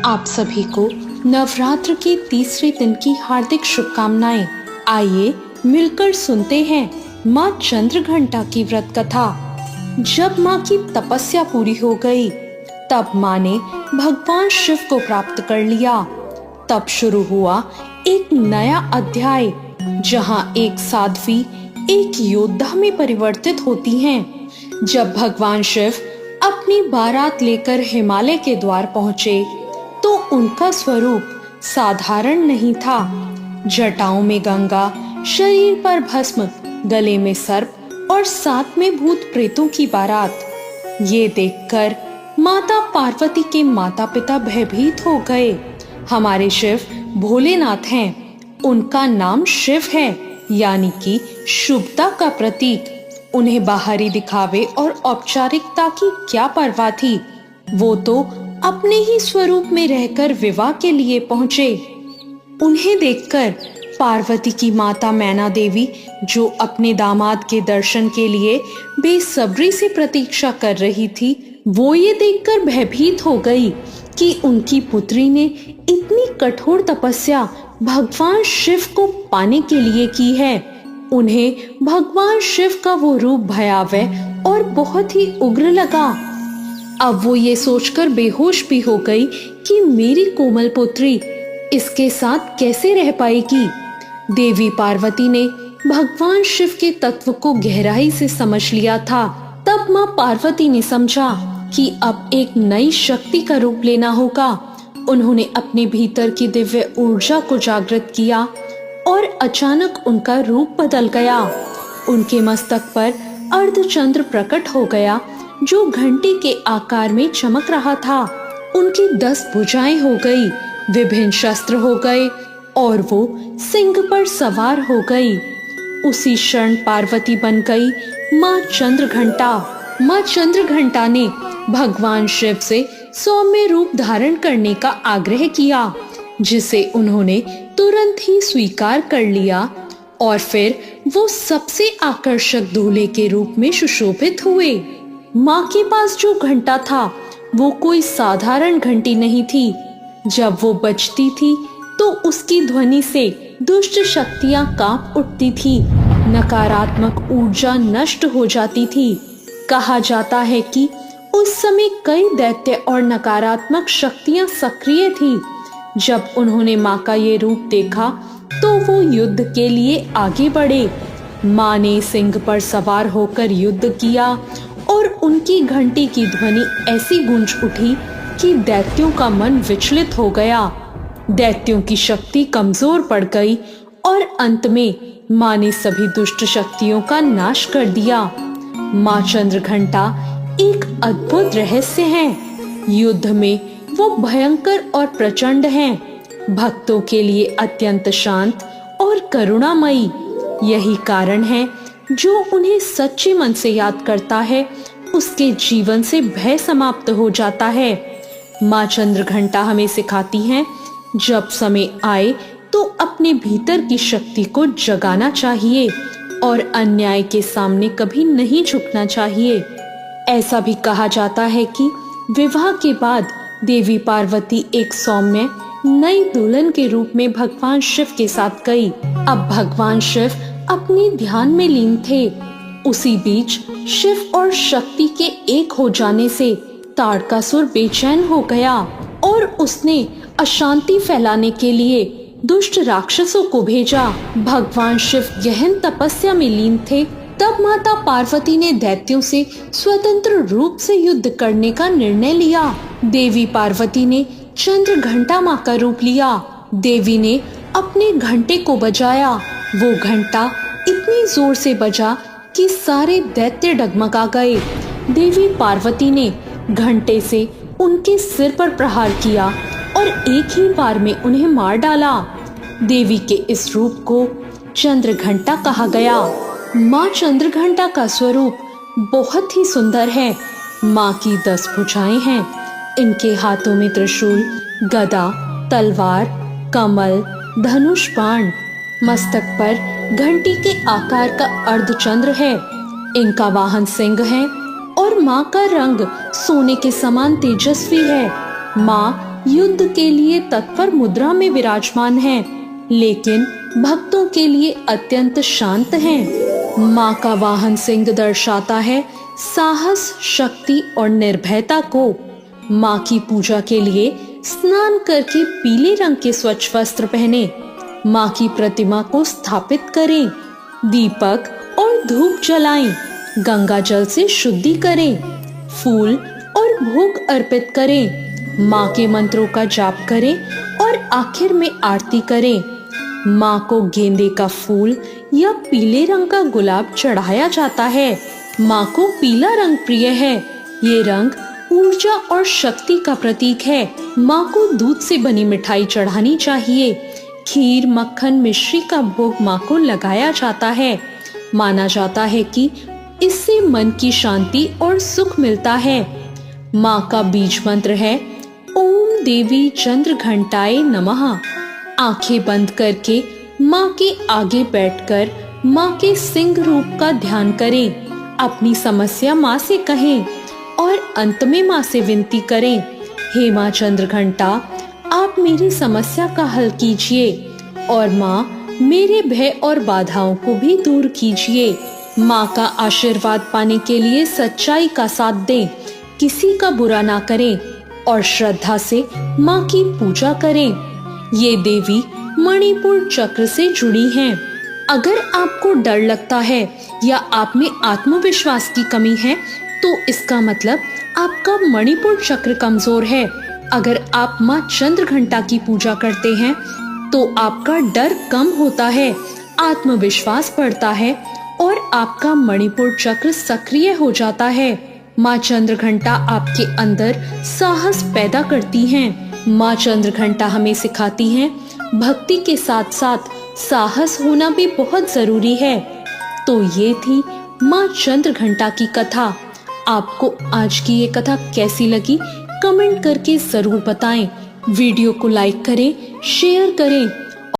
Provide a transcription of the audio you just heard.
आप सभी को नवरात्र के तीसरे दिन की हार्दिक शुभकामनाएं। आइए मिलकर सुनते हैं माँ चंद्रघंटा की व्रत कथा। जब माँ की तपस्या पूरी हो गई, तब माँ ने भगवान शिव को प्राप्त कर लिया। तब शुरू हुआ एक नया अध्याय, जहाँ एक साध्वी एक योद्धा में परिवर्तित होती हैं। जब भगवान शिव अपनी बारात लेकर हिमालय के द्वार पहुंचे, तो उनका स्वरूप साधारण नहीं था। जटाओं में गंगा, शरीर पर भस्म, गले में सर्प और साथ में भूत प्रेतों की बारात। ये देखकर माता पार्वती के माता पिता भयभीत हो गए। हमारे शिव भोलेनाथ हैं, उनका नाम शिव है, यानी कि शुभता का प्रतीक। उन्हें बाहरी दिखावे और औपचारिकता की क्या परवाह थी। वो तो अपने ही स्वरूप में रहकर विवाह के लिए पहुंचे। उन्हें देखकर पार्वती की माता मैना देवी, जो अपने दामाद के दर्शन के लिए बेसब्री से प्रतीक्षा कर रही थी, वो ये देखकर भयभीत हो गई कि उनकी पुत्री ने इतनी कठोर तपस्या भगवान शिव को पाने के लिए की है। उन्हें भगवान शिव का वो रूप भयावह और बहुत ही उग्र लगा। अब वो ये सोचकर बेहोश भी हो गई कि मेरी कोमल पुत्री इसके साथ कैसे रह पाएगी। देवी पार्वती ने भगवान शिव के तत्व को गहराई से समझ लिया था। तब माँ पार्वती ने समझा कि अब एक नई शक्ति का रूप लेना होगा। उन्होंने अपने भीतर की दिव्य ऊर्जा को जागृत किया और अचानक उनका रूप बदल गया। उनके मस्तक पर अर्धचंद्र प्रकट हो गया, जो घंटी के आकार में चमक रहा था। उनकी 10 भुजाएं हो गई, विभिन्न शस्त्र हो गए और वो सिंह पर सवार हो गई। उसी क्षण पार्वती बन गई माँ चंद्रघंटा। माँ चंद्रघंटा ने भगवान शिव से सौम्य रूप धारण करने का आग्रह किया, जिसे उन्होंने तुरंत ही स्वीकार कर लिया और फिर वो सबसे आकर्षक दूल्हे के रूप में सुशोभित हुए। माँ के पास जो घंटा था, वो कोई साधारण घंटी नहीं थी। जब वो बजती थी, तो उसकी ध्वनि से दुष्ट शक्तियां कांप उठती थी, नकारात्मक ऊर्जा नष्ट हो जाती थी। कहा जाता है कि उस समय कई दैत्य और नकारात्मक शक्तियां सक्रिय थी। जब उन्होंने माँ का ये रूप देखा, तो वो युद्ध के लिए आगे बढ़े। माँ ने सिंह पर सवार होकर युद्ध किया और उनकी घंटी की ध्वनि ऐसी गूंज उठी कि दैत्यों का मन विचलित हो गया। दैत्यों की शक्ति कमजोर पड़ गई और अंत में माँ ने सभी दुष्ट शक्तियों का नाश कर दिया। माँ चंद्रघंटा एक अद्भुत रहस्य है। युद्ध में वो भयंकर और प्रचंड हैं, भक्तों के लिए अत्यंत शांत और करुणामयी। यही कारण है जो उन्हें सच्चे मन से याद करता है, उसके जीवन से भय समाप्त हो जाता है। माँ चंद्रघंटा हमें सिखाती हैं, जब समय आए तो अपने भीतर की शक्ति को जगाना चाहिए और अन्याय के सामने कभी नहीं झुकना चाहिए। ऐसा भी कहा जाता है कि विवाह के बाद देवी पार्वती एक सौम्य नई दुल्हन के रूप में भगवान शिव के साथ गई। अब भगवान शिव अपने ध्यान में लीन थे। उसी बीच शिव और शक्ति के एक हो जाने से ताड़कासुर बेचैन हो गया और उसने अशांति फैलाने के लिए दुष्ट राक्षसों को भेजा। भगवान शिव गहन तपस्या में लीन थे। तब माता पार्वती ने दैत्यों से स्वतंत्र रूप से युद्ध करने का निर्णय लिया। देवी पार्वती ने चंद्रघंटा माँ का रूप लिया। देवी ने अपने घंटे को बजाया। वो घंटा इतनी जोर से बजा कि सारे दैत्य डगमगा गए। देवी पार्वती ने घंटे से उनके सिर पर प्रहार किया और एक ही बार में उन्हें मार डाला। देवी के इस रूप को चंद्रघंटा कहा गया। माँ चंद्रघंटा का स्वरूप बहुत ही सुंदर है। माँ की 10 भुजाएं हैं। इनके हाथों में त्रिशूल, गदा, तलवार, कमल, धनुष बाण। मस्तक पर घंटी के आकार का अर्धचंद्र है। इनका वाहन सिंह है और माँ का रंग सोने के समान तेजस्वी है। माँ युद्ध के लिए तत्पर मुद्रा में विराजमान हैं, लेकिन भक्तों के लिए अत्यंत शांत हैं। माँ का वाहन सिंह दर्शाता है साहस, शक्ति और निर्भयता को। माँ की पूजा के लिए स्नान करके पीले रंग के स्वच्छ वस्त्र पहने, माँ की प्रतिमा को स्थापित करें, दीपक और धूप जलाएं, गंगा जल से शुद्धि करें, फूल और भोग अर्पित करें, माँ के मंत्रों का जाप करें और आखिर में आरती करें। माँ को गेंदे का फूल या पीले रंग का गुलाब चढ़ाया जाता है। माँ को पीला रंग प्रिय है। ये रंग ऊर्जा और शक्ति का प्रतीक है। माँ को दूध से बनी मिठाई चढ़ानी चाहिए। खीर, मक्खन, मिश्री का भोग माँ को लगाया जाता है। माना जाता है कि इससे मन की शांति और सुख मिलता है। माँ का बीज मंत्र है ओम देवी चंद्र घंटाए नमः। आंखें बंद करके माँ के आगे बैठकर माँ के सिंह रूप का ध्यान करें। अपनी समस्या माँ से कहें और अंत में माँ से विनती करें, हे माँ चंद्र घंटा, आप मेरी समस्या का हल कीजिए और माँ मेरे भय और बाधाओं को भी दूर कीजिए। माँ का आशीर्वाद पाने के लिए सच्चाई का साथ दें, किसी का बुरा ना करें और श्रद्धा से माँ की पूजा करें। ये देवी मणिपुर चक्र से जुड़ी हैं। अगर आपको डर लगता है या आप में आत्मविश्वास की कमी है, तो इसका मतलब आपका मणिपुर चक्र कमजोर है। अगर आप माँ चंद्र घंटा की पूजा करते हैं, तो आपका डर कम होता है, आत्मविश्वास बढ़ता है और आपका मणिपुर चक्र सक्रिय हो जाता है। माँ चंद्र घंटा आपके अंदर साहस पैदा करती हैं। माँ चंद्र घंटा हमें सिखाती हैं भक्ति के साथ साथ साहस होना भी बहुत जरूरी है। तो ये थी माँ चंद्र घंटा की कथा। आपको आज की ये कथा कैसी लगी, कमेंट करके जरूर बताएं। वीडियो को लाइक करें, शेयर करें